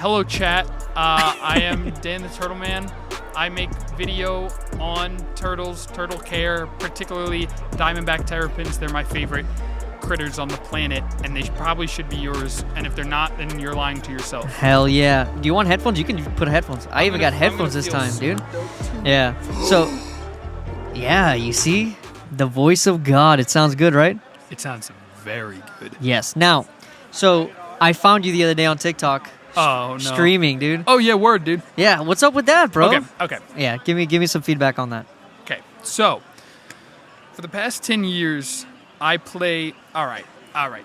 Hello, chat. I am Dan the Turtle Man. I make video on turtles, turtle care, particularly diamondback terrapins. They're my favorite critters on the planet, and they probably should be yours. And if they're not, then you're lying to yourself. Hell yeah. Do you want headphones? You can put headphones. I even got headphones this time, dude. Yeah. So, yeah, you see? The voice of God. It sounds good, right? It sounds very good. Yes. Now, so I found you the other day on TikTok. Oh, no. Streaming, dude. Oh, yeah, word, dude. Yeah, what's up with that, bro? Okay. Yeah, give me some feedback on that. Okay, so for the past 10 years, I play. All right,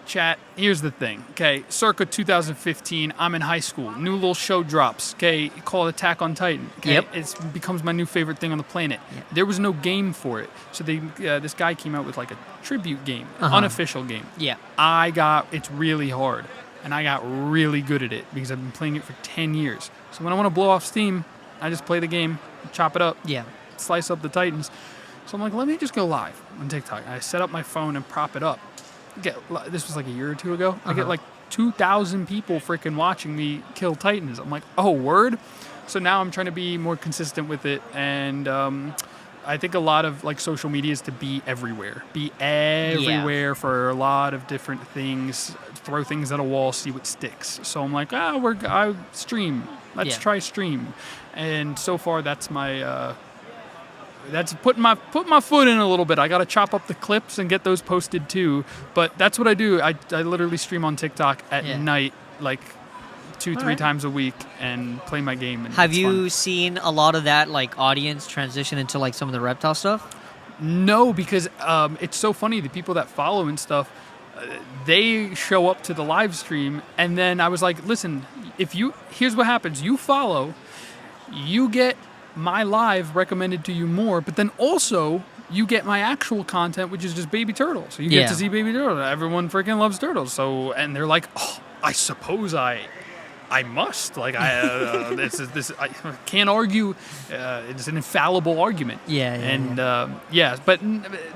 chat. Here's the thing. Okay, circa 2015, I'm in high school. New little show drops. Okay, called Attack on Titan. Okay, Yep. it becomes my new favorite thing on the planet. Yeah. There was no game for it, so this guy came out with like a tribute game, unofficial game. Yeah. It's really hard. And I got really good at it because I've been playing it for 10 years. So when I want to blow off steam, I just play the game, chop it up, slice up the Titans. So I'm like, let me just go live on TikTok. I set up my phone and prop it up. This was like a year or two ago. I get like 2,000 people freaking watching me kill Titans. I'm like, oh, word? So now I'm trying to be more consistent with it. And I think a lot of like social media is to be everywhere. Be everywhere for a lot of different things. Throw things at a wall, see what sticks. So I'm like, I stream. Let's try stream. And so far, that's my that's putting my foot in a little bit. I got to chop up the clips and get those posted too. But that's what I do. I literally stream on TikTok at night, like 2-3 times a week, and play my game. And have you seen a lot of that like audience transition into like some of the reptile stuff? No, because it's so funny. The people that follow and stuff, they show up to the live stream, and then I was like, listen, here's what happens. You follow, you get my live recommended to you more, but then also you get my actual content, which is just baby turtles. So you get to see baby turtles. Everyone freaking loves turtles. So, and they're like, oh, I suppose I must. Like, I can't argue. It's an infallible argument. But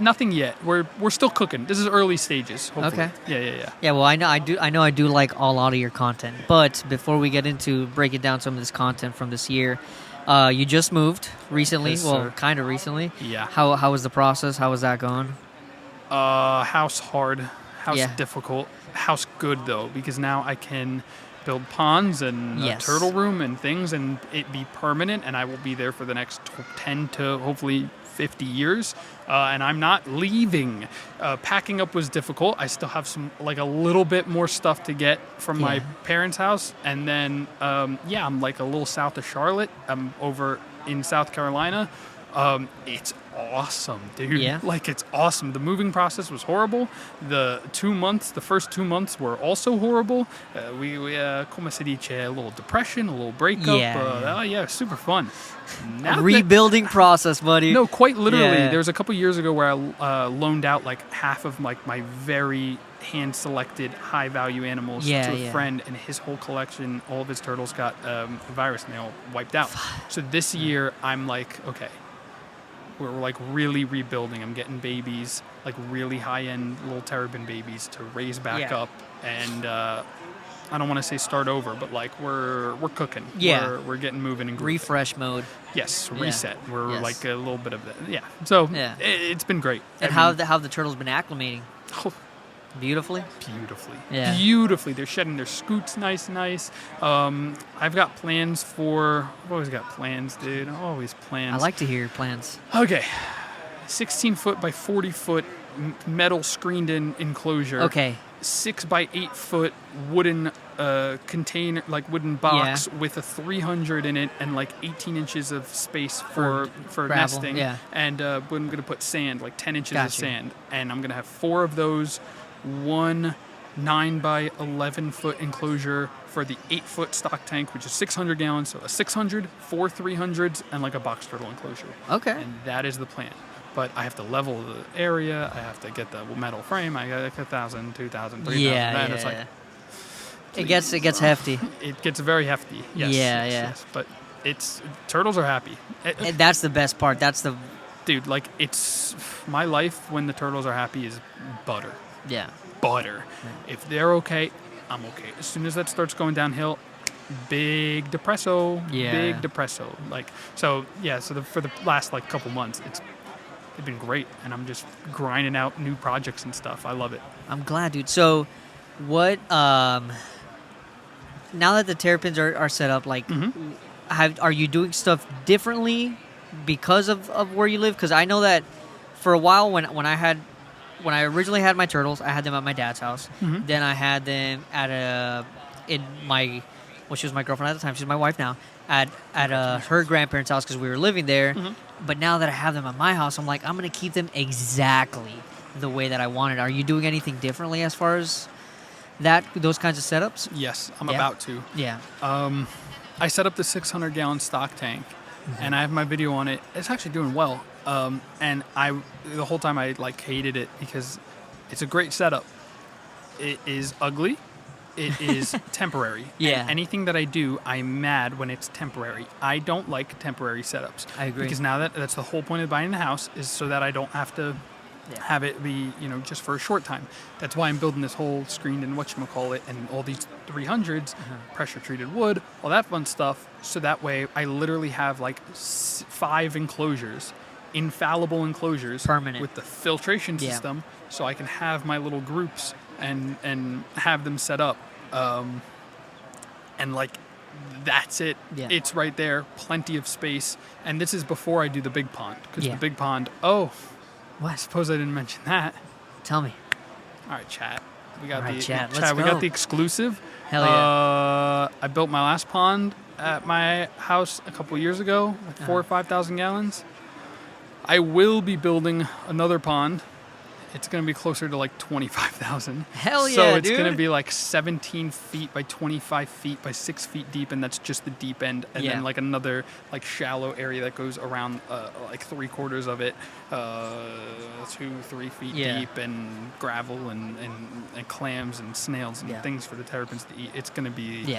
nothing yet. We're still cooking. This is early stages, hopefully. Okay. Yeah. Yeah, well, I know I do like a lot of your content. But before we get into breaking down some of this content from this year, you just moved recently. Yes, well, sir. kind of recently. Yeah. How was the process? How was that going? House hard. House difficult. House good, though, because now I can build ponds and a turtle room and things, and it be permanent, and I will be there for the next 10 to hopefully 50 years, and I'm not leaving. Packing up was difficult. I still have a little bit more stuff to get from my parents' house, and then I'm like a little south of Charlotte. I'm over in South Carolina. It's awesome, dude. Yeah. Like, it's awesome. The moving process was horrible. The first 2 months were also horrible. We come si dice, a little depression, a little breakup. Super fun. Rebuilding process, buddy. No, quite literally. There was a couple years ago where I loaned out like half of like my very hand-selected high-value animals to a friend, and his whole collection, all of his turtles got a virus, and they all wiped out. So this year, I'm like, okay, we're like really rebuilding. I'm getting babies, like really high-end little terrapin babies to raise back up, and I don't want to say start over, but like we're cooking. Yeah, we're getting moving and grooving. Refresh mode. Yes, reset. We're like a little bit of that. Yeah. So it's been great. And how have the turtles been acclimating? Oh, Beautifully. Yeah. Beautifully. They're shedding their scoots nice. I've got plans I've always got plans, dude. Always plans. I like to hear your plans. Okay. 16 foot by 40 foot metal screened in enclosure. Okay. 6 by 8 foot wooden container, like wooden box with a 300 in it and like 18 inches of space for gravel, nesting. Yeah. And I'm going to put sand, like 10 inches of sand. And I'm going to have 4 of those. 1 9 by 11 foot enclosure for the 8 foot stock tank, which is 600 gallons. So a 600, 4 300s, and like a box turtle enclosure. Okay. And that is the plan. But I have to level the area. I have to get the metal frame. I got like 1,000, 2,000, 3,000. It's like, it gets hefty. It gets very hefty. Yes. Yes. But turtles are happy. And that's the best part. Dude, like, it's my life when the turtles are happy is butter. Yeah. Butter. If they're okay, I'm okay. As soon as that starts going downhill, big depresso. Yeah. Big depresso. Like, so yeah. So for the last like couple months, it's been great, and I'm just grinding out new projects and stuff. I love it. I'm glad, dude. So, what? Now that the terrapins are set up, like, are you doing stuff differently because of where you live? Because I know that for a while when I originally had my turtles, I had them at my dad's house. Then I had them she was my girlfriend at the time. She's my wife now. At her grandparents' house because we were living there. But now that I have them at my house, I'm like, I'm gonna keep them exactly the way that I wanted. Are you doing anything differently as far as those kinds of setups? Yes, I'm about to. Yeah. I set up the 600-gallon stock tank, and I have my video on it. It's actually doing well. And the whole time I like hated it because it's a great setup. It is ugly. It is temporary. Yeah. And anything that I do, I'm mad when it's temporary. I don't like temporary setups. I agree. Because now that's the whole point of buying the house, is so that I don't have to have it be, just for a short time. That's why I'm building this whole screened and whatchamacallit and all these 300s, pressure treated wood, all that fun stuff. So that way I literally have like 5 enclosures, infallible enclosures, permanent, with the filtration system, so I can have my little groups and have them set up, and like that's it. It's right there, plenty of space. And this is before I do the big pond, because the big pond, what? I suppose I didn't mention that. Tell me. All right, chat, we got Let's we got the exclusive. Hell yeah. I built my last pond at my house a couple years ago, like 4,000 or 5,000 gallons. I will be building another pond. It's going to be closer to like 25,000. Hell yeah, So it's dude. going to be like 17 feet by 25 feet by 6 feet deep, and that's just the deep end. And then like another like shallow area that goes around like 3/4 of it, 2-3 feet deep, and gravel and clams and snails and things for the terrapins to eat. It's going to be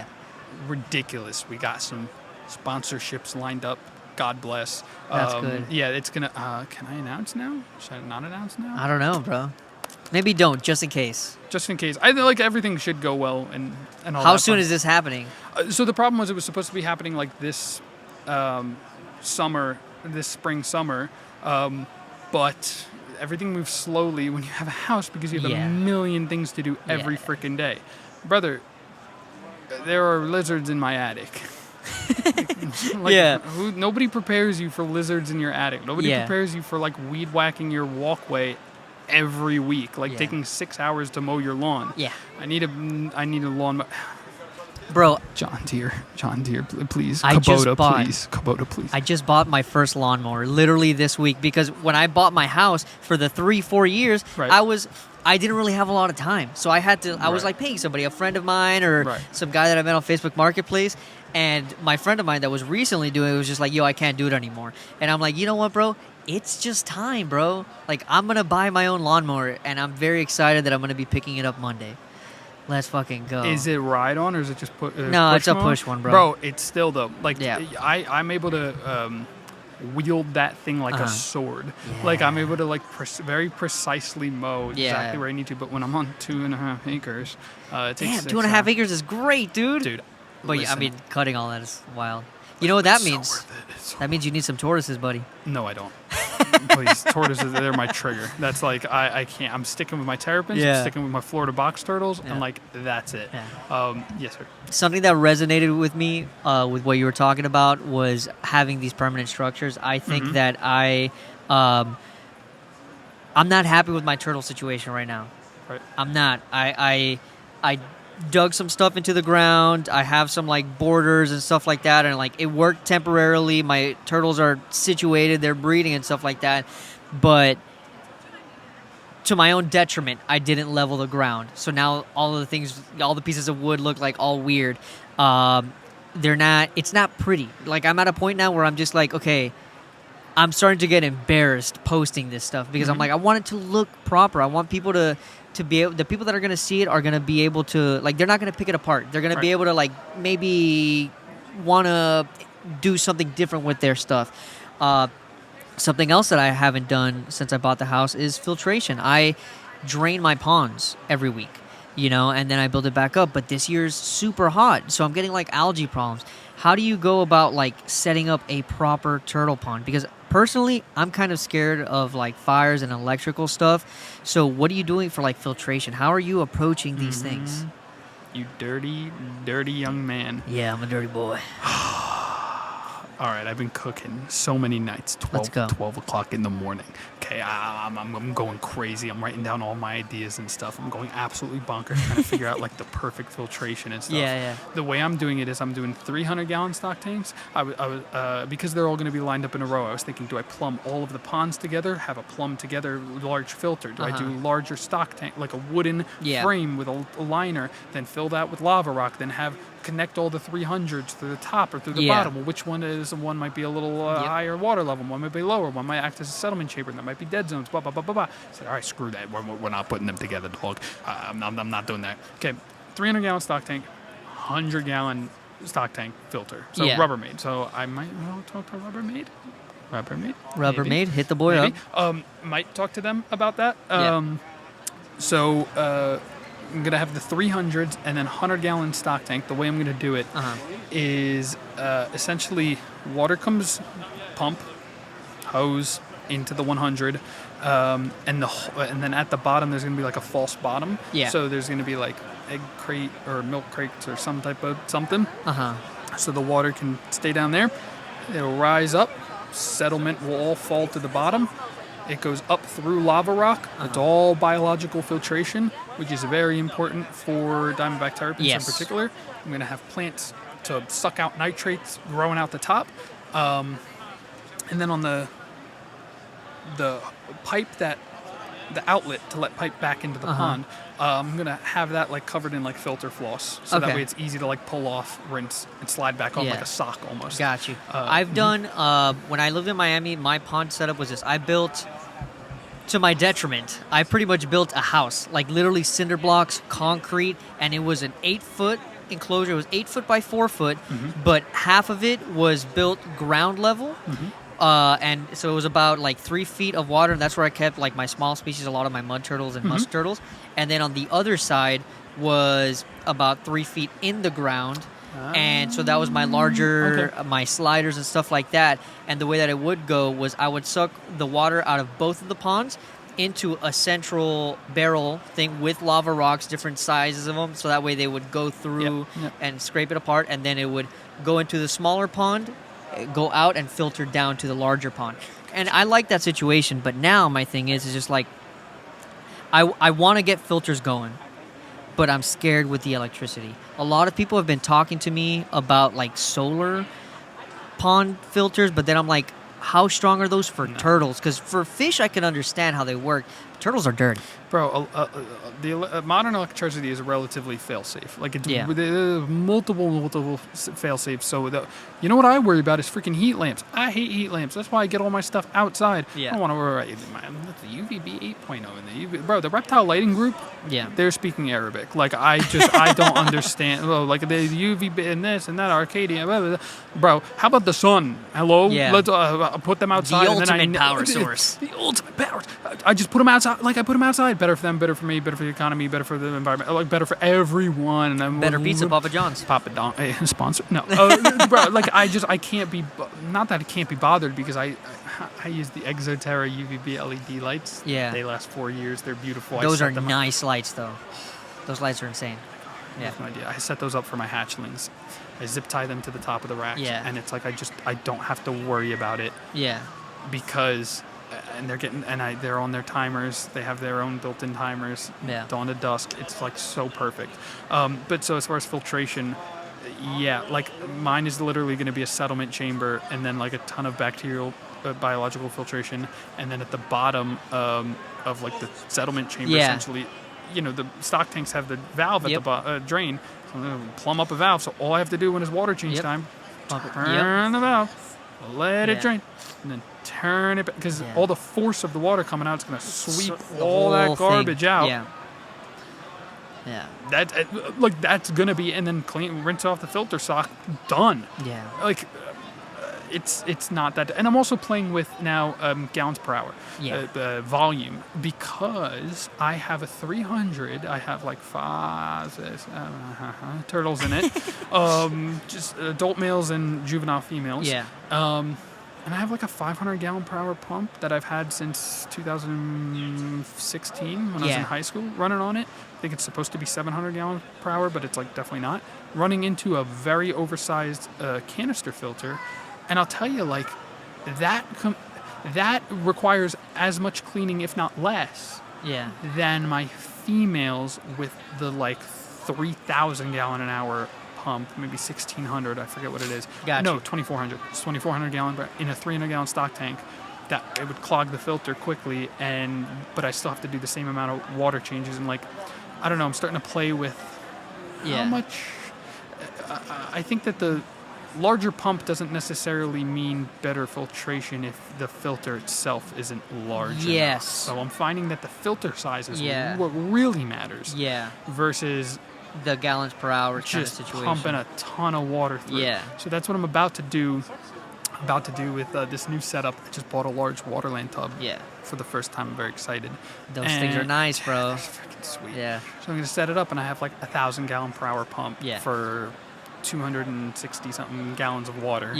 ridiculous. We got some sponsorships lined up. God bless. That's good. Yeah, it's gonna. Can I announce now? Should I not announce now? I don't know, bro. Maybe don't, just in case. Just in case. I feel like everything should go well and all that. How soon is this happening? So the problem was it was supposed to be happening like this spring, summer, but everything moves slowly when you have a house because you have a million things to do every freaking day. Brother, there are lizards in my attic. Nobody prepares you for lizards in your attic. Nobody prepares you for like weed whacking your walkway every week, like taking 6 hours to mow your lawn. I need a lawn. Bro, John Deere, please. Kubota, please. I just bought my first lawnmower literally this week because when I bought my house for the 3-4 years, I didn't really have a lot of time. So I had to, I was like paying somebody, a friend of mine or some guy that I met on Facebook Marketplace. And my friend of mine that was recently doing it was just like, yo, I can't do it anymore. And I'm like, you know what, bro? It's just time, bro. Like, I'm going to buy my own lawnmower. And I'm very excited that I'm going to be picking it up Monday. Let's fucking go. Is it ride-on or is it just no, push it's a mode? Push one, bro. Bro, it's still, though. Like, I'm able to wield that thing like a sword. Like, I'm able to, like, very precisely mow exactly where I need to. But when I'm on 2.5 acres, it takes 2.5 acres is great, dude. Dude. But I mean, cutting all that is wild. You know what that means? That means you need some tortoises, buddy. No, I don't. Please, tortoises, they're my trigger. That's like, I can't. I'm sticking with my terrapins. I'm sticking with my Florida box turtles. And like, that's it. Yes, sir. Something that resonated with me with what you were talking about was having these permanent structures. I think that I'm not happy with my turtle situation right now. Right. I'm not. I dug some stuff into the ground. I have some like borders and stuff like that, and like it worked temporarily. My turtles are situated, they're breeding and stuff like that, but to my own detriment, I didn't level the ground. So now all the pieces of wood look like all weird. It's not pretty. Like, I'm at a point now where I'm just like, okay, I'm starting to get embarrassed posting this stuff because I'm like, I want it to look proper. I want people to be able, the people that are going to see it are going to be able to, like, they're not going to pick it apart. They're going to be able to, like, maybe want to do something different with their stuff. Something else that I haven't done since I bought the house is filtration. I drain my ponds every week. and then I build it back up. But this year's super hot, so I'm getting like algae problems. How do you go about like setting up a proper turtle pond? Because personally, I'm kind of scared of like fires and electrical stuff. So what are you doing for like filtration? How are you approaching these things? You dirty, dirty young man. Yeah, I'm a dirty boy. All right, I've been cooking so many nights, 12 o'clock in the morning. Okay, I'm going crazy. I'm writing down all my ideas and stuff. I'm going absolutely bonkers trying to figure out like the perfect filtration and stuff. Yeah. The way I'm doing it is I'm doing 300-gallon stock tanks. I was because they're all going to be lined up in a row. I was thinking, do I plumb all of the ponds together, have a plumb together large filter? Do I do larger stock tank, like a wooden frame with a liner, then fill that with lava rock, then connect all the 300s through the top or through the bottom? Well, which one is? One might be a little higher water level, one might be lower, one might act as a settlement chamber, and there might be dead zones, blah, blah, blah, blah, blah. I said, all right, screw that. We're not putting them together, dog. I'm not doing that. Okay, 300-gallon stock tank, 100-gallon stock tank filter. So Rubbermaid. So I might talk to Rubbermaid. Rubbermaid, hit the boy up. Might talk to them about that. So I'm going to have the 300s and then 100-gallon stock tank. The way I'm going to do it is essentially water comes pump, hose into the 100, and then at the bottom there's going to be like a false bottom. Yeah. So there's going to be like egg crate or milk crates or some type of something. So the water can stay down there. It'll rise up. Settlement will all fall to the bottom. It goes up through lava rock. It's all biological filtration, which is very important for Diamondback terrapins in particular. I'm going to have plants to suck out nitrates growing out the top. And then on the pipe, the outlet to let pipe back into the pond, I'm going to have that like covered in like filter floss. So that way it's easy to like pull off, rinse, and slide back on like a sock almost. Got you. I've done, when I lived in Miami, my pond setup was this. I built, to my detriment, I pretty much built a house, like literally cinder blocks, concrete, and it was an 8-foot enclosure. It was 8 foot by 4 foot, but half of it was built ground level. And so it was about like 3 feet of water. And that's where I kept like my small species, a lot of my mud turtles and musk turtles. And then on the other side was about 3 feet in the ground. And so that was my larger, my sliders and stuff like that. And the way that it would go was I would suck the water out of both of the ponds into a central barrel thing with lava rocks, different sizes of them. So that way they would go through and scrape it apart. And then it would go into the smaller pond, go out and filter down to the larger pond. And I like that situation. But now my thing is just like, I want to get filters going, but I'm scared with the electricity. A lot of people have been talking to me about like solar pond filters, but then I'm like, how strong are those for turtles? Because for fish, I can understand how they work. Turtles are dirty. Bro, the modern electricity is relatively fail-safe. Like, it's multiple fail-safes. So, you know what I worry about is freaking heat lamps. I hate heat lamps. That's why I get all my stuff outside. I don't want to worry about the UVB 8.0 and the UV. Bro, the Reptile Lighting Group, they're speaking Arabic. Like, I don't understand. Like, the UVB and this and that, Arcadia. Blah, blah, blah. Bro, how about the sun? Hello? Let's put them outside. The ultimate power source. The ultimate power. I just put them outside. Like, I put them outside. Better for them, better for me, better for the economy, better for the environment, like better for everyone. And better pizza, Papa John's. Papa Don, sponsor? No, bro. Like I can't be. Not that I can't be bothered because I use the Exoterra UVB LED lights. Yeah, they last 4 years. They're beautiful. Those are nice lights, though. Those lights are insane. I have no idea. I set those up for my hatchlings. I zip tie them to the top of the rack. Yeah, and it's like I don't have to worry about it. Yeah, because. And they're on their timers. They have their own built-in timers. Yeah. Dawn to dusk. It's like so perfect. But so as far as filtration, like mine is literally going to be a settlement chamber and then like a ton of bacterial, biological filtration, and then at the bottom of like the settlement chamber, essentially, the stock tanks have the valve at the drain. So I'm going to plumb up a valve. So all I have to do when it's water change time, turn the valve, let it drain, and then turn it back, because all the force of the water coming out is going to sweep all that garbage out. That's going to be, and then rinse off the filter sock, done. Yeah. Like, it's not that. And I'm also playing with now gallons per hour, volume, because I have a 300. I have like 5 turtles in it, just adult males and juvenile females. Yeah. And I have like a 500 gallon per hour pump that I've had since 2016 when I was in high school running on it. I think it's supposed to be 700 gallons per hour, but it's like definitely not. Running into a very oversized canister filter. And I'll tell you, like, that requires as much cleaning, if not less, than my females with the like 3,000 gallon an hour pump, maybe 1,600, I forget what it is. Gotcha. No, 2,400. It's 2,400 gallon, but in a 300 gallon stock tank, that it would clog the filter quickly, but I still have to do the same amount of water changes. And like, I don't know, I'm starting to play with how much. I think that the larger pump doesn't necessarily mean better filtration if the filter itself isn't large enough. So I'm finding that the filter size is what really matters. Yeah. Versus the gallons per hour kind of just situation. pumping a ton of water through. Yeah. So that's what I'm about to do with this new setup. I just bought a large Waterland tub. Yeah. For the first time. I'm very excited. Those things are nice, bro. They're freaking sweet. Yeah. So I'm going to set it up, and I have like 1,000 gallon per hour pump for 260 something gallons of water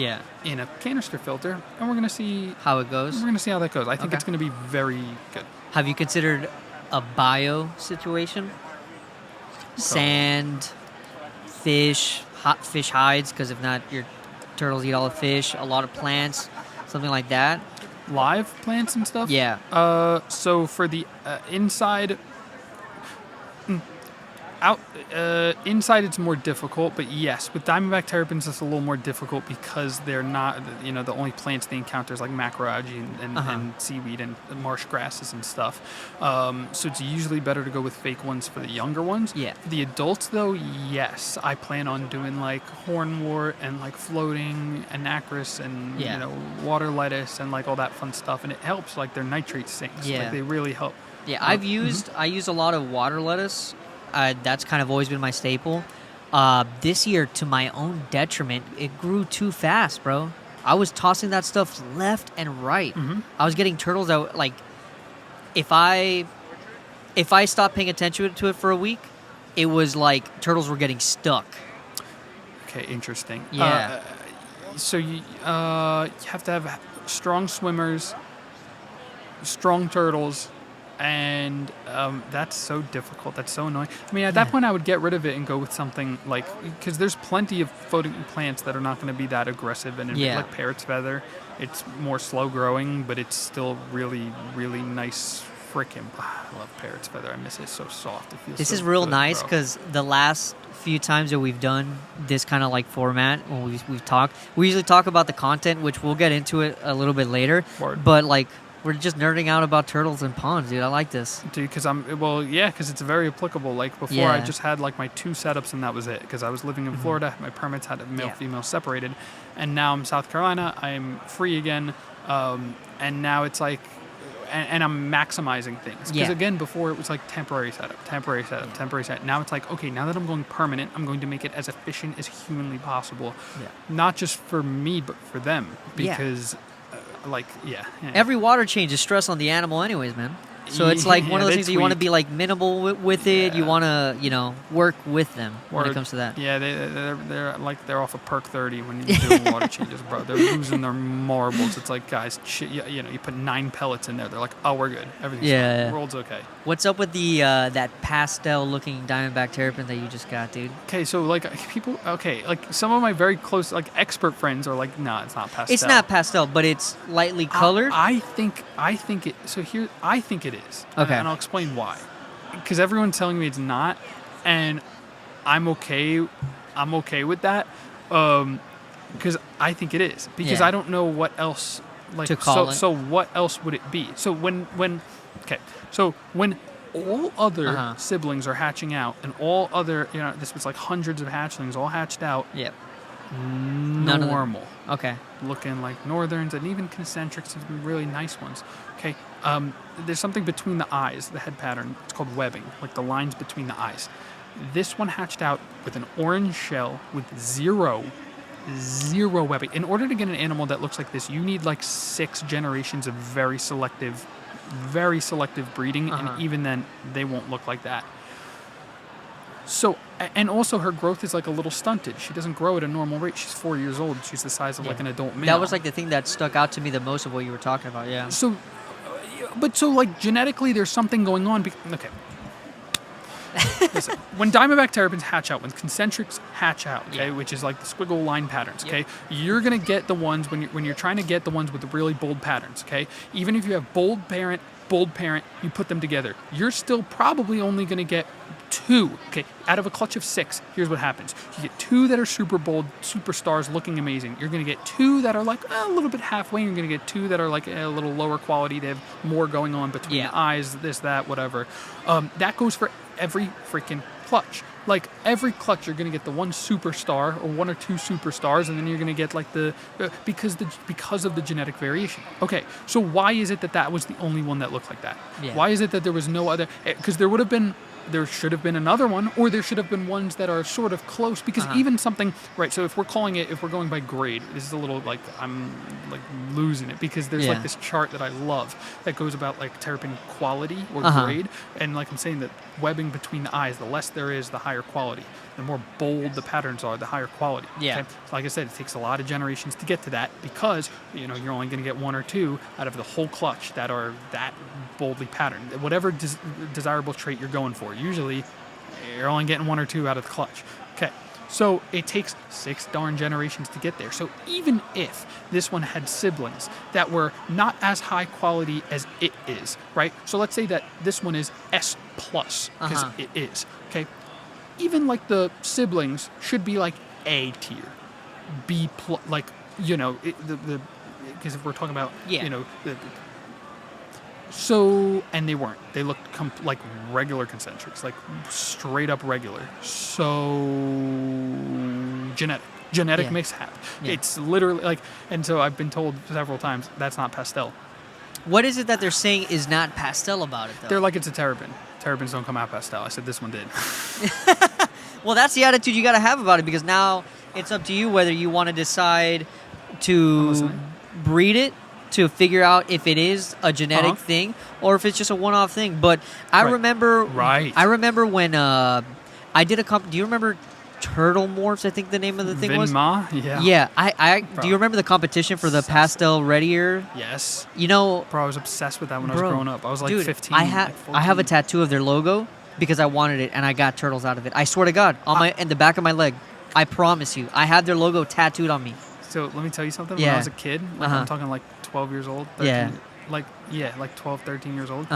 in a canister filter, and we're going to see how it goes. We're going to see how that goes. I think it's going to be very good. Have you considered a bio situation? Sand, fish, hot fish hides, because if not, your turtles eat all the fish. A lot of plants, something like that. Live plants and stuff? Yeah. So for the inside, inside it's more difficult, but yes, with Diamondback terrapins it's a little more difficult because they're not, the only plants they encounter is like macroalgae and seaweed and marsh grasses and stuff. So it's usually better to go with fake ones for the younger ones. Yeah. For the adults though, yes, I plan on doing like hornwort and like floating anacris and water lettuce and like all that fun stuff, and it helps like their nitrate sinks. Like they really help. Yeah, I use a lot of water lettuce. That's kind of always been my staple. This year, to my own detriment, it grew too fast, bro. I was tossing that stuff left and right. I was getting turtles out. Like, if I stopped paying attention to it for a week, it was like turtles were getting stuck. Okay, interesting. Yeah. So you have to have strong swimmers, strong turtles. And that's so difficult. That's so annoying. I mean, at that point, I would get rid of it and go with something like, because there's plenty of floating plants that are not going to be that aggressive. And like parrot's feather, it's more slow growing, but it's still really, really nice. Freaking, I love parrot's feather. I miss it. It's so soft. It feels. This so is real good, nice bro. because the last few times that we've done this kind of like format, when we've talked, we usually talk about the content, which we'll get into it a little bit later. Word. But like, we're just nerding out about turtles and ponds, dude. I like this. Dude, because it's very applicable. Like before, I just had like my 2 setups and that was it. Because I was living in Florida, my permits had male-female separated, and now I'm in South Carolina. I'm free again, and now it's like, and I'm maximizing things. Because again, before it was like temporary setup. Now it's like, okay, now that I'm going permanent, I'm going to make it as efficient as humanly possible. Yeah. Not just for me, but for them. Because. Every water change is stress on the animal anyways, man. So it's like one of those things that you want to be like minimal with it. You want to, work with them when it comes to that. Yeah, they're off of perk 30 when you're doing water changes, bro. They're losing their marbles. It's like, guys, you put 9 pellets in there. They're like, oh, we're good. Everything's fine. The world's okay. What's up with the that pastel-looking Diamondback terrapin that you just got, dude? Okay, so like people, like some of my very close, like expert friends are like, nah, it's not pastel. It's not pastel, but it's lightly colored. I think it. So here, I think it is. Okay. And I'll explain why. Because everyone's telling me it's not, and I'm okay with that. Because I think it is. Because I don't know what else to call it. So what else would it be? So when all other siblings are hatching out, and all other, this was like hundreds of hatchlings all hatched out. Yep. Normal. Okay. Looking like northerns and even concentrics have been really nice ones. Okay. There's something between the eyes, the head pattern. It's called webbing, like the lines between the eyes. This one hatched out with an orange shell with 0 zero webbing. In order to get an animal that looks like this, you need like 6 generations of very selective breeding, and even then, they won't look like that. So, and also her growth is like a little stunted. She doesn't grow at a normal rate. She's 4 years old. She's the size of like an adult male. That was like the thing that stuck out to me the most of what you were talking about, yeah. So, so like genetically, there's something going on. Okay. Listen, when Diamondback terrapins hatch out, when concentrics hatch out, okay, which is like the squiggle line patterns, okay, you're gonna get the ones when you're trying to get the ones with the really bold patterns, okay. Even if you have bold parent, you put them together, you're still probably only gonna get 2, okay, out of a clutch of 6. Here's what happens: you get 2 that are super bold, superstars, looking amazing. You're gonna get 2 that are like a little bit halfway. You're gonna get 2 that are like a little lower quality. They have more going on between the eyes, this, that, whatever. That goes for every freaking clutch. Like every clutch, you're gonna get the one superstar or 1 or 2 superstars, and then you're gonna get like the because of the genetic variation. Okay, so why is it that was the only one that looked like that? Why is it that there was no other? Because there should have been another one, or there should have been ones that are sort of close, because even something, right, so if we're going by grade, this is a little like, I'm like losing it, because there's like this chart that I love that goes about like terrapin quality or grade, and like I'm saying that webbing between the eyes, the less there is, the higher quality. The more bold the patterns are, the higher quality. Okay? So like I said, it takes a lot of generations to get to that, because you're only going to get 1 or 2 out of the whole clutch that are that boldly patterned. Whatever desirable trait you're going for, usually you're only getting 1 or 2 out of the clutch. Okay, so it takes 6 darn generations to get there. So even if this one had siblings that were not as high quality as it is, right? So let's say that this one is S+, because it is, okay? Even like the siblings should be like A tier, B+, like, because if we're talking about, so, and they weren't. They looked like regular concentrics, like straight up regular. So, genetic mishap. It's literally like, and so I've been told several times, that's not pastel. What is it that they're saying is not pastel about it, though? They're like, it's a terrapin. Terrapins don't come out pastel. I said this one did. Well, that's the attitude you got to have about it, because now it's up to you whether you want to decide to breed it, to figure out if it is a genetic thing or if it's just a one-off thing. But I remember when I did a do you remember Turtle Morphs, I think the name of the thing was? Yeah. Do you remember the competition for the pastel red ear? Yes. Bro, I was obsessed with that when I was growing up. I was like 15. I have a tattoo of their logo because I wanted it, and I got turtles out of it. I swear to God, in the back of my leg. I promise you, I have their logo tattooed on me. So let me tell you something. When I was a kid, I'm talking like 12 years old. 13, like 12, 13 years old. We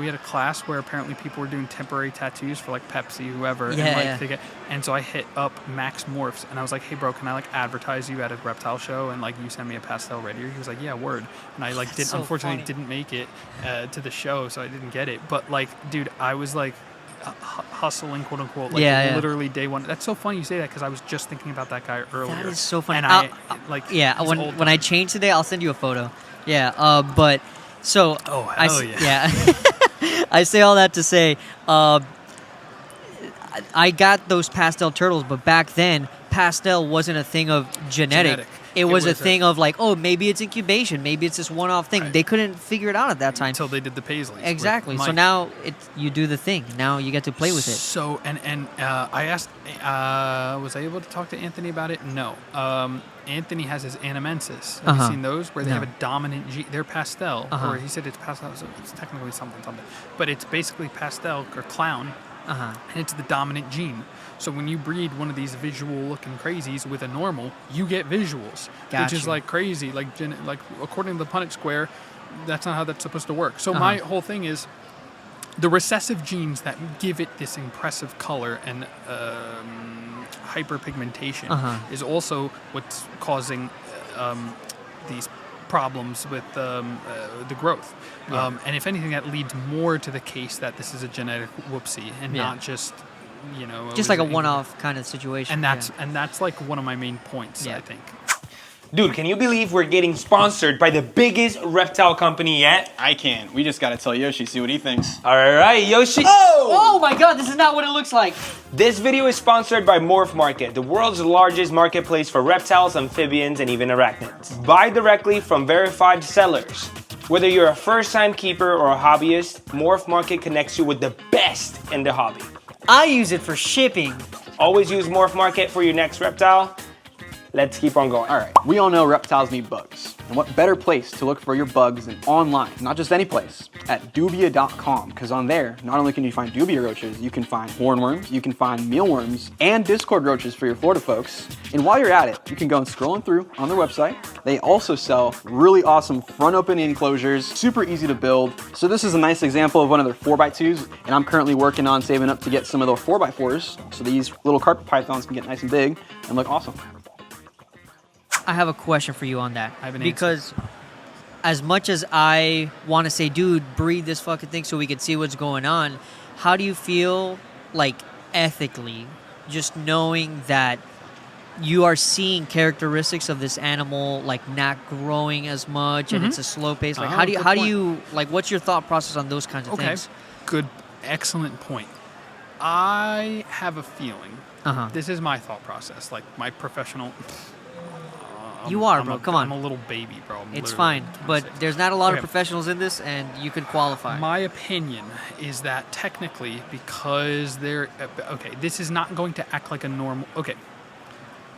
had a class where apparently people were doing temporary tattoos for like Pepsi, whoever. And so I hit up Max Morphs, and I was like, hey bro, can I like advertise you at a reptile show, and like you send me a pastel red ear? He was like, yeah, word. And I like unfortunately didn't make it to the show, so I didn't get it. But like, dude, I was like hustling, quote unquote, like literally day one. That's so funny you say that, because I was just thinking about that guy earlier. That is so funny. And when I change today, I'll send you a photo. But so I say all that to say, I got those pastel turtles, but back then pastel wasn't a thing of genetic. It was a thing of like, oh, maybe it's incubation, maybe it's this one-off thing. They couldn't figure it out at that time until they did the Paisleys. Exactly. So now you do the thing. Now you get to play with it. So I asked, was I able to talk to Anthony about it? No. Anthony has his Anamensis. Have you seen those where they have a dominant gene? They're pastel, or he said it's pastel. So it's technically something, but it's basically pastel or clown. And it's the dominant gene. So when you breed one of these visual-looking crazies with a normal, you get visuals, which is like crazy. Like according to the Punnett square, that's not how that's supposed to work. So my whole thing is the recessive genes that give it this impressive color and hyperpigmentation is also what's causing these problems with the growth. And if anything, that leads more to the case that this is a genetic whoopsie and not just, just like a one-off kind of situation. And that's like one of my main points, I think. Dude, can you believe we're getting sponsored by the biggest reptile company yet? I can't. We just gotta tell Yoshii, see what he thinks. All right, Yoshii. Oh my God, this is not what it looks like. This video is sponsored by Morph Market, the world's largest marketplace for reptiles, amphibians, and even arachnids. Buy directly from verified sellers. Whether you're a first-time keeper or a hobbyist, Morph Market connects you with the best in the hobby. I use it for shipping. Always use Morph Market for your next reptile. Let's keep on going. All right, we all know reptiles need bugs. And what better place to look for your bugs than online, not just any place, at dubia.com, because on there, not only can you find dubia roaches, you can find hornworms, you can find mealworms, and Discord roaches for your Florida folks. And while you're at it, you can go and scrolling through on their website. They also sell really awesome front open enclosures, super easy to build. So this is a nice example of one of their 4x2s, and I'm currently working on saving up to get some of those 4x4s, so these little carpet pythons can get nice and big and look awesome. I have a question for you on that. I have an because as much as I want to say, dude, breed this fucking thing so we can see what's going on, how do you feel, like, ethically, just knowing that you are seeing characteristics of this animal, like, not growing as much and it's a slow pace? Like, how do you, like, what's your thought process on those kinds of things? Good, excellent point. I have a feeling, this is my thought process, like, my professional... You are, bro. Come on. I'm a little baby, bro. It's fine, but there's not a lot of professionals in this, and you could qualify. My opinion is that technically, because they're... Okay, this is not going to act like a normal... Okay,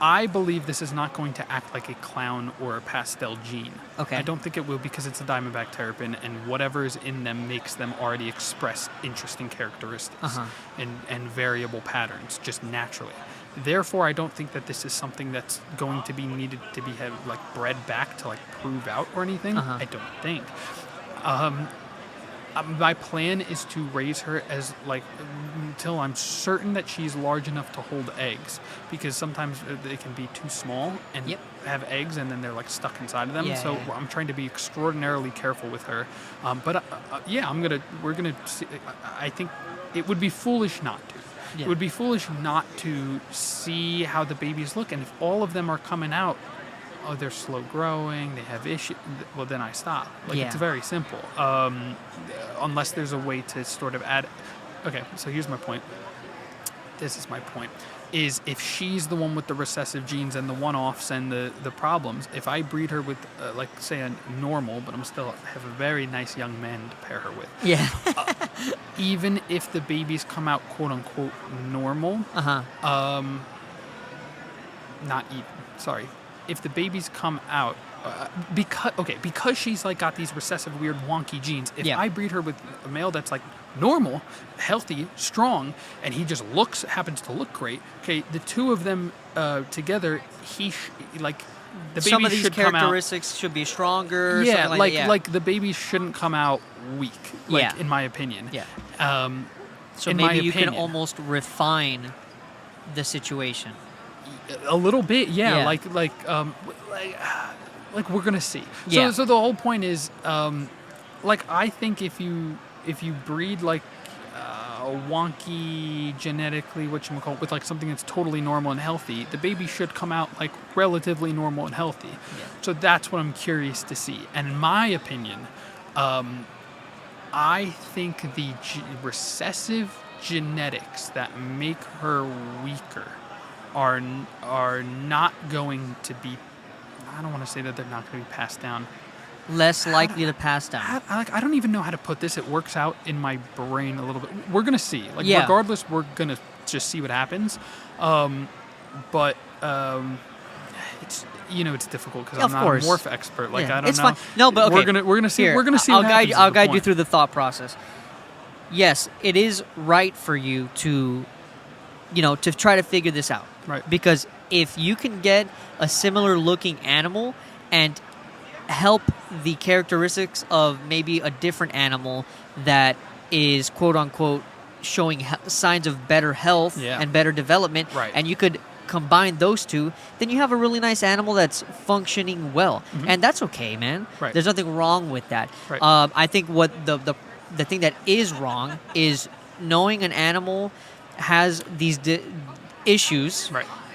I believe this is not going to act like a clown or a pastel gene. Okay. I don't think it will, because it's a Diamondback Terrapin, and whatever is in them makes them already express interesting characteristics and variable patterns, just naturally. Therefore, I don't think that this is something that's going to be needed to be like bred back to like prove out or anything. I don't think. My plan is to raise her as like until I'm certain that she's large enough to hold eggs, because sometimes they can be too small and have eggs and then they're like stuck inside of them. I'm trying to be extraordinarily careful with her. We're gonna see. I think it would be foolish not to. It would be foolish not to see how the babies look, and if all of them are coming out, oh, they're slow growing, they have issues, well, then I stop. Like, it's very simple. Unless there's a way to sort of add... Okay, so here's my point. This is my point. Is if she's the one with the recessive genes and the one-offs and the problems, if I breed her with, like, say, a normal, but I'm still have a very nice young man to pair her with. Yeah. Even if the babies come out quote-unquote normal, not even, sorry. If the babies come out, because she's like got these recessive, weird, wonky genes, if I breed her with a male that's like normal, healthy, strong, and he just happens to look great, okay, the two of them together, the baby some of these should come out, characteristics should be stronger. yeah, like the baby shouldn't come out weak, in my opinion. Yeah. So maybe you can almost refine the situation. A little bit, yeah. Like we're gonna see. So the whole point is, I think if you breed like a wonky genetically, whatchamacallit, with like something that's totally normal and healthy, the baby should come out like relatively normal and healthy. Yeah. So that's what I'm curious to see. And in my opinion, I think the recessive genetics that make her weaker are not going to be, I don't want to say that they're not going to be passed down. Less likely to pass down. I don't even know how to put this. It works out in my brain a little bit. We're going to see. Regardless, we're going to just see what happens. It's it's difficult because I'm not a morph expert. I don't know. It's fine. No, but okay. We're gonna see. Here, we're gonna see. I'll guide you through the thought process. Yes, it is right for you to try to figure this out. Right. Because if you can get a similar looking animal and help the characteristics of maybe a different animal that is quote unquote showing signs of better health and better development, and you could combine those two, then you have a really nice animal that's functioning well. And that's okay, man. There's nothing wrong with that. I think what the thing that is wrong is knowing an animal has these issues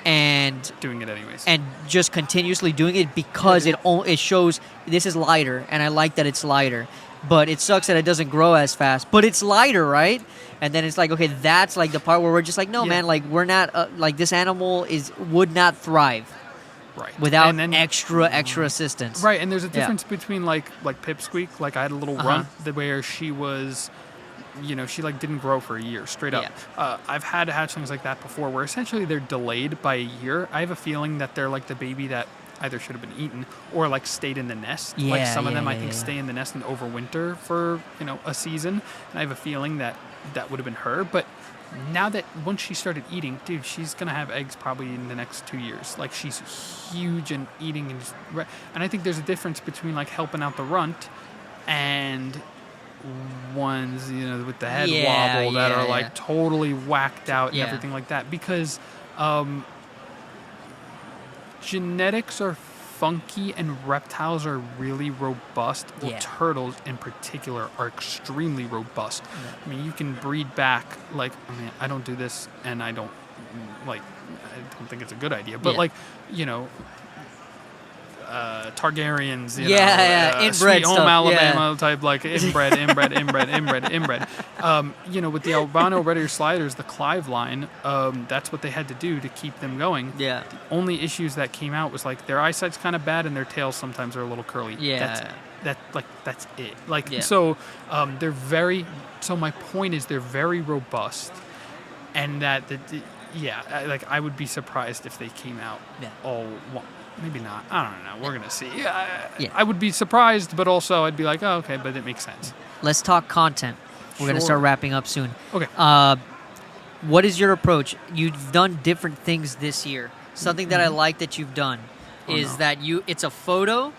and doing it anyways, and just continuously doing it because it shows this is lighter, and I like that it's lighter. But it sucks that it doesn't grow as fast. But it's lighter, right? And then it's like, okay, that's like the part where we're just like, no, man, like we're not like this animal would not thrive, right? Without extra assistance, right? And there's a difference between like Pipsqueak. Like I had a little runt where she was, she like didn't grow for a year straight up. I've had hatchlings like that before, where essentially they're delayed by a year. I have a feeling that they're like the baby that either should have been eaten or like stayed in the nest. Like some of them I think stay in the nest and overwinter for a season, and I have a feeling that would have been her. But now that once she started eating, dude, she's gonna have eggs probably in the next 2 years. Like she's huge and eating, and I think there's a difference between like helping out the runt and ones with the head wobble that are like totally whacked out and everything like that, because genetics are funky and reptiles are really robust. Well, turtles in particular are extremely robust. I mean, you can breed back, like, I don't do this, and I don't think it's a good idea, but Targaryens, inbred Sweet Home stuff, Alabama type, like inbred. With the albino red ear sliders, the Clive line, that's what they had to do to keep them going. Yeah. The only issues that came out was like their eyesight's kind of bad and their tails sometimes are a little curly. Yeah. That's it. So they're very. So my point is they're very robust, and that I would be surprised if they came out all. Maybe not. I don't know. We're going to see. I would be surprised, but also I'd be like, oh, okay, but it makes sense. Let's talk content. We're going to start wrapping up soon. Okay. What is your approach? You've done different things this year. Something that I like that you've done is that it's a photo,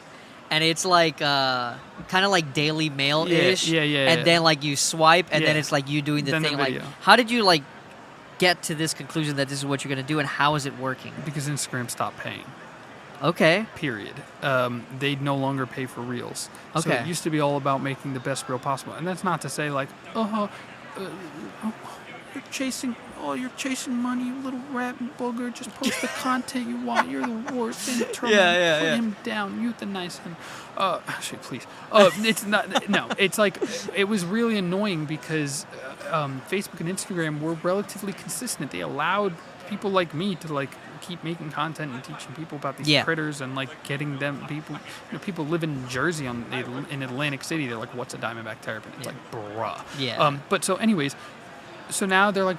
and it's like kind of like Daily Mail-ish. Yeah. And then like you swipe, and then it's like you doing the thing. Like, how did you like get to this conclusion that this is what you're going to do, and how is it working? Because Instagram stopped paying. Okay. Period. They no longer pay for reels. Okay. So it used to be all about making the best reel possible. And that's not to say like, you're chasing money, you little rat and booger. Just post the content you want. You're the worst. Put him down. Euthanize him. Actually, please. It's not. No. It's like it was really annoying because Facebook and Instagram were relatively consistent. They allowed people like me to like keep making content and teaching people about these critters and like getting them people live in Jersey in Atlantic City. They're like, what's a diamondback terrapin? It's like, bruh. But so anyways, so now they're like,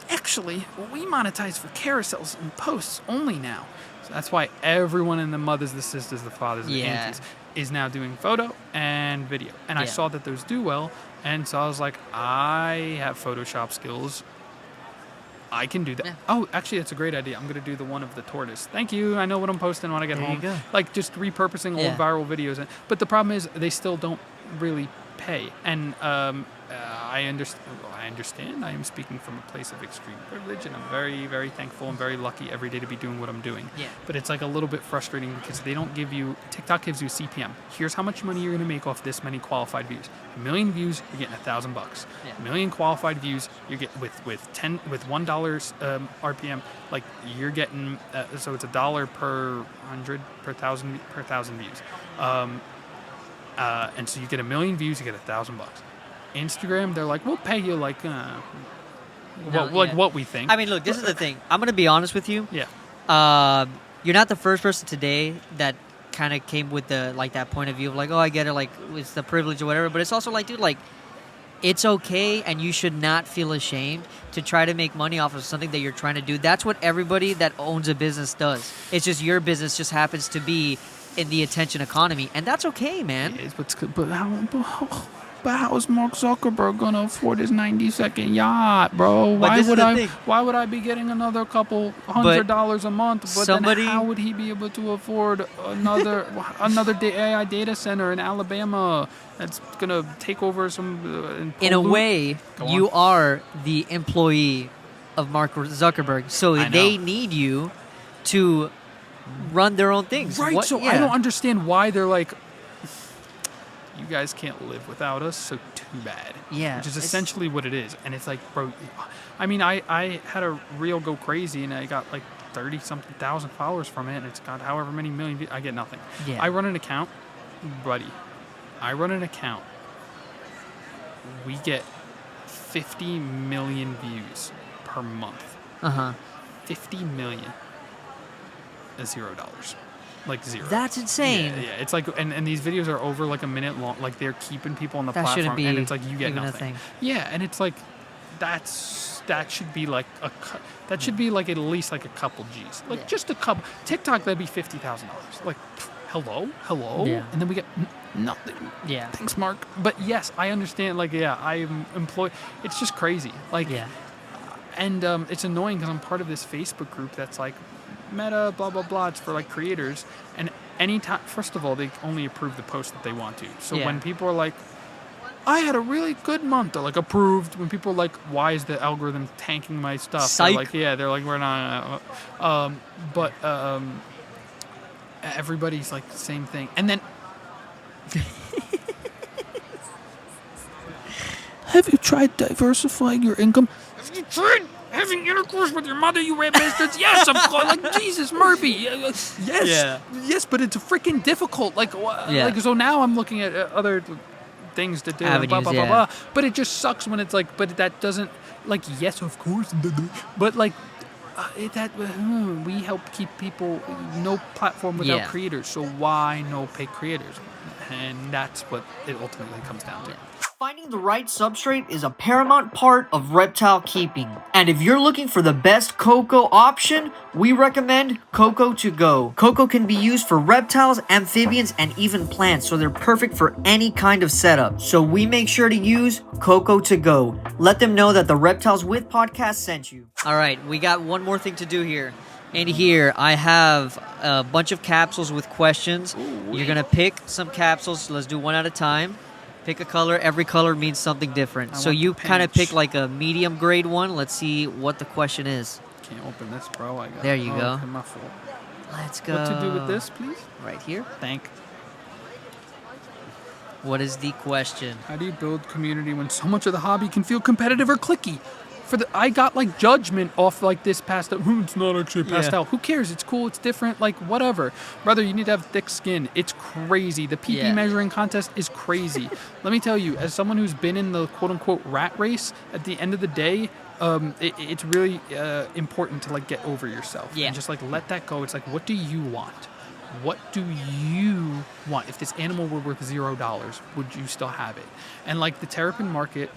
actually, we monetize for carousels and posts only now. So that's why everyone in the mothers, the sisters, the fathers, the aunties is now doing photo and video. And I saw that those do well, and so I was like, I have Photoshop skills. I can do that. Yeah. Oh, actually, that's a great idea. I'm going to do the one of the tortoise. Thank you. I know what I'm posting when I get home. Like just repurposing old viral videos. But the problem is they still don't really pay. And I understand. I am speaking from a place of extreme privilege, and I'm very, very thankful and very lucky every day to be doing what I'm doing. Yeah. But it's like a little bit frustrating because they don't give you. TikTok gives you a CPM. Here's how much money you're going to make off this many qualified views. 1 million views, you're getting $1,000. Yeah. 1 million qualified views, you get with $1 RPM. Like you're getting so it's $1 per 100 per thousand views. And so you get 1 million views, you get $1,000. Instagram, they're like, we'll pay you like what we think. I mean, look, this is the thing. I'm gonna be honest with you. Yeah. You're not the first person today that kind of came with the like that point of view of like, oh, I get it, like it's the privilege or whatever. But it's also like, dude, like it's okay, and you should not feel ashamed to try to make money off of something that you're trying to do. That's what everybody that owns a business does. It's just your business just happens to be in the attention economy, and that's okay, man. It is, but how is Mark Zuckerberg gonna afford his 90-second yacht, bro? Why would I be getting another couple $100 a month? But then how would he be able to afford another AI data center in Alabama that's gonna take over some? In a way, you are the employee of Mark Zuckerberg, so they need you to run their own things. Right. I don't understand why they're like. you guys can't live without us, so too bad. Yeah. Which is essentially what it is. And it's like, bro, I mean, I had a reel go crazy, and I got like 30-something thousand followers from it, and it's got however many million views. I get nothing. Yeah. I run an account, buddy. We get 50 million views per month. 50 million is $0. Like zero. That's insane. Yeah. It's like, and these videos are over like a minute long. Like they're keeping people on the that platform, be and it's like you get even nothing. Yeah, and it's like that should be like at least like a couple G's, like just a couple. TikTok, that'd be $50,000. Like, hello, yeah. And then we get nothing. Yeah. Thanks, Mark. But yes, I understand. Like, yeah, I'm employed. It's just crazy. Like, yeah. And it's annoying because I'm part of this Facebook group that's like Meta, blah, blah, blah. It's for like creators. And anytime, first of all, they only approve the post that they want to. So when people are like, I had a really good month, they're like approved. When people are like, why is the algorithm tanking my stuff? Psych. They're like, they're like, we're not. But everybody's like the same thing. And then. Have you tried diversifying your income? Have you tried having intercourse with your mother, you red bastards? Yes, of course. Like, Jesus, Murphy. Yes. Yeah. Yes, but it's freaking difficult. Like, like, so now I'm looking at other things to do. Avenues, blah, blah, blah, blah. But it just sucks when it's like, but that doesn't, like, yes, of course. But, like, we help keep people, no platform without creators. So why no paid creators? And that's what it ultimately comes down to. Finding the right substrate is a paramount part of reptile keeping. And if you're looking for the best cocoa option, we recommend Cocoa to Go. Cocoa can be used for reptiles, amphibians, and even plants, so they're perfect for any kind of setup. So we make sure to use Cocoa to Go. Let them know that the Reptiles With Podcast sent you. All right, we got one more thing to do here. And here I have a bunch of capsules with questions. You're going to pick some capsules. So let's do one at a time. Pick a color. Every color means something different. So you kind of pick like a medium grade one. Let's see what the question is. Can't open this, bro. There you go. My fault. Let's go. What to do with this, please? Right here. Thank. What is the question? How do you build community when so much of the hobby can feel competitive or cliquey? I got like judgment off like this pastel. It's not actually pastel. Who cares? It's cool. It's different. Like whatever. Brother, you need to have thick skin. It's crazy. The PP measuring contest is crazy. Let me tell you, as someone who's been in the quote unquote rat race, at the end of the day, it's really important to like get over yourself and just like let that go. It's like, what do you want? What do you want? If this animal were worth $0, would you still have it? And like the terrapin market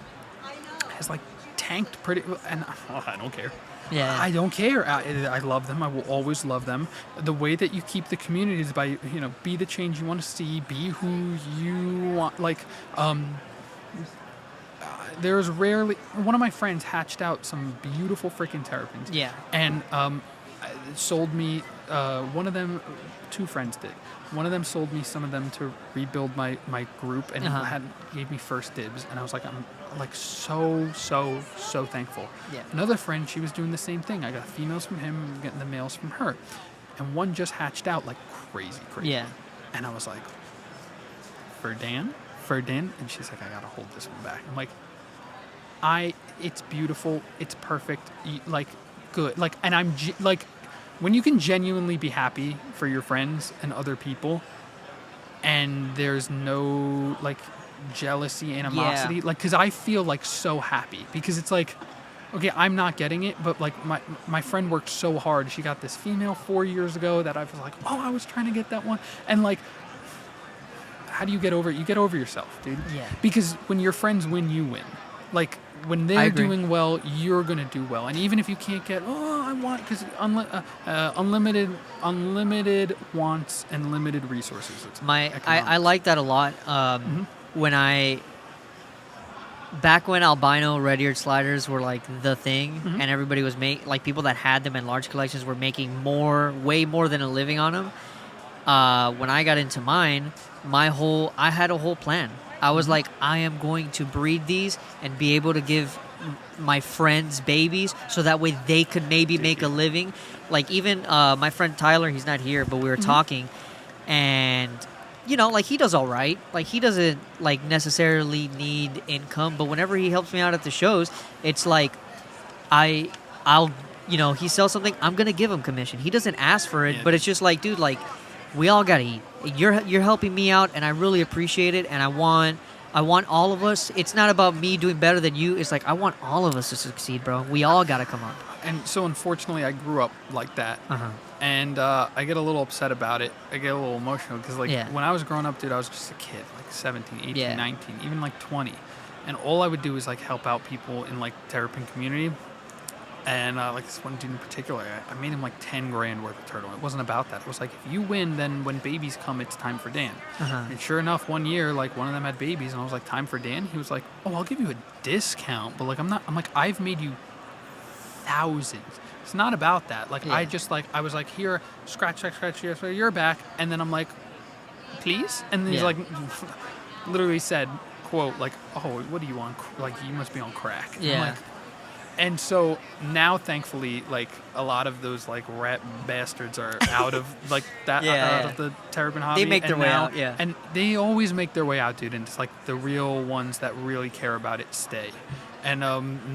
has like tanked pretty, and I don't care. I don't care. I love them. I will always love them. The way that you keep the community is by, be the change you want to see, be who you want. Like, there's rarely, one of my friends hatched out some beautiful freaking terrapins. And sold me, one of them, two friends did. One of them sold me some of them to rebuild my group, and gave me first dibs. And I was like, I'm like so thankful. Another friend, she was doing the same thing. I got females from him, I'm getting the males from her. And one just hatched out like crazy. And I was like, for Dan? And she's like, I gotta hold this one back. I'm like, it's beautiful, it's perfect, like good. Like, and I'm like, when you can genuinely be happy for your friends and other people, and there's no like jealousy, animosity, like, because I feel like so happy, because it's like, okay, I'm not getting it, but like my friend worked so hard. She got this female 4 years ago that I was like, oh, I was trying to get that one. And like, how do you get over it? You get over yourself, dude. Because when your friends win, you win. Like, when they're doing well, you're going to do well. And even if you can't get, I want, because unlimited wants and limited resources. I like that a lot. Back when albino red-eared sliders were like the thing, and everybody was like people that had them in large collections were making way more than a living on them. When I got into mine, I had a whole plan. I was like, I am going to breed these and be able to give my friends babies, so that way they could maybe make a living. Like even my friend Tyler, he's not here, but we were talking, and like he does all right. Like he doesn't like necessarily need income, but whenever he helps me out at the shows, it's like I'll he sells something, I'm gonna give him commission. He doesn't ask for it, but it's just like, dude, like we all gotta eat. You're helping me out, and I really appreciate it. And I want all of us. It's not about me doing better than you. It's like I want all of us to succeed, bro. We all gotta come up. And so unfortunately, I grew up like that. And I get a little upset about it. I get a little emotional because, like, when I was growing up, dude, I was just a kid, like 17, 18, 19, even like 20. And all I would do is, like, help out people in, like, Terrapin community. And, like, this one dude in particular, I made him, like, 10 grand worth of turtle. It wasn't about that. It was like, if you win, then when babies come, it's time for Dan. And sure enough, one year, like, one of them had babies, and I was like, time for Dan? He was like, oh, I'll give you a discount. But, like, I'm like, I've made you thousands. It's not about that. Like, I just, like, I was like, here, scratch your back. And then I'm like, please? And then he's like, literally said, quote, like, oh, what are you on? Like, you must be on crack. I'm like, and so now, thankfully, like, a lot of those, like, rat bastards are out of, like, that, out of the Terrapin hobby. They make their way out, And they always make their way out, dude. And it's like the real ones that really care about it stay. And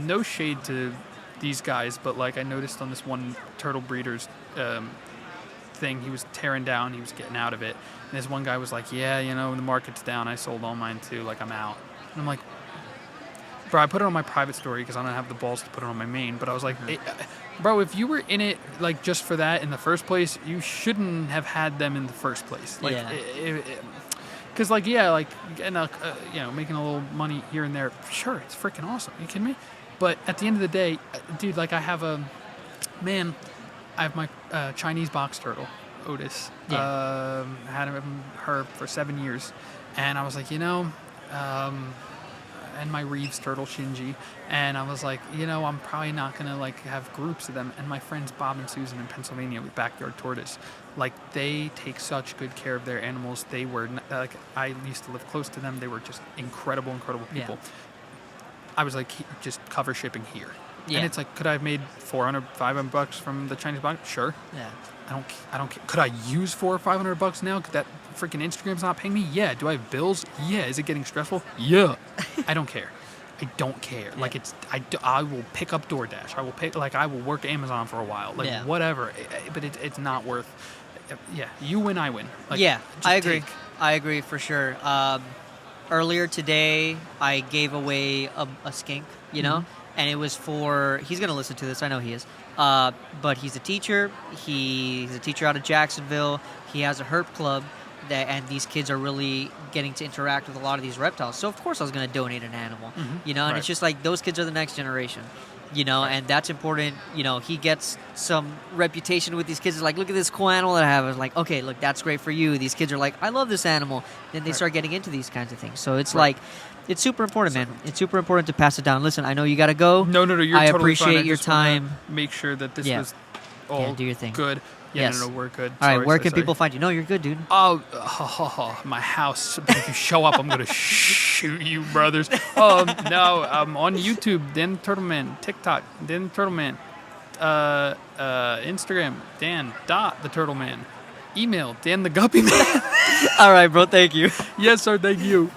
no shade to these guys, but like I noticed on this one turtle breeder's thing, he was tearing down, he was getting out of it, and this one guy was like, yeah, the market's down, I sold all mine too, like I'm out. And I'm like, bro, I put it on my private story because I don't have the balls to put it on my main, but I was like, bro, if you were in it like just for that in the first place, you shouldn't have had them in the first place. Like, because like, like getting making a little money here and there, sure, it's freaking awesome. Are you kidding me? But at the end of the day, dude, like I have my Chinese box turtle, Otis. Had her for 7 years. And I was like, and my Reeves turtle, Shinji. And I was like, I'm probably not going to like have groups of them. And my friends Bob and Susan in Pennsylvania with Backyard Tortoise, like they take such good care of their animals. They were, like, I used to live close to them. They were just incredible people. I was like, just cover shipping here. And it's like, could I have made $400, $500 from the Chinese box? Sure. I don't care. Could I use $400 or $500 now? Could that freaking Instagram's not paying me? Yeah. Do I have bills? Yeah. Is it getting stressful? Yeah. I don't care. I don't care. Like I will pick up DoorDash. I will work Amazon for a while. Like whatever. But it's not worth. You win, I win. Like, I agree. I agree for sure. Earlier today, I gave away a skink, and it was he's going to listen to this, I know he is, but he's a teacher. He's a teacher out of Jacksonville. He has a herp club, and these kids are really getting to interact with a lot of these reptiles. So, of course, I was going to donate an animal, and it's just like those kids are the next generation. And that's important. He gets some reputation with these kids. It's like, look at this cool animal that I have. It's like, okay, look, that's great for you. These kids are like, I love this animal. Then they start getting into these kinds of things. So it's like, it's super important, man. It's super important to pass it down. Listen, I know you got to go. No, you're I totally appreciate fine. your time. Make sure that this was all do your thing. Good. Yes. No, we're good. All right, where can people find you? No, you're good, dude. My house. If you show up, I'm going to shoot you, brothers. No, I'm on YouTube, Dan the Turtle Man. TikTok, Dan the Turtle Man. Instagram, Dan the Turtle Man. Email, Dan the Guppy Man. All right, bro. Thank you. Yes, sir. Thank you.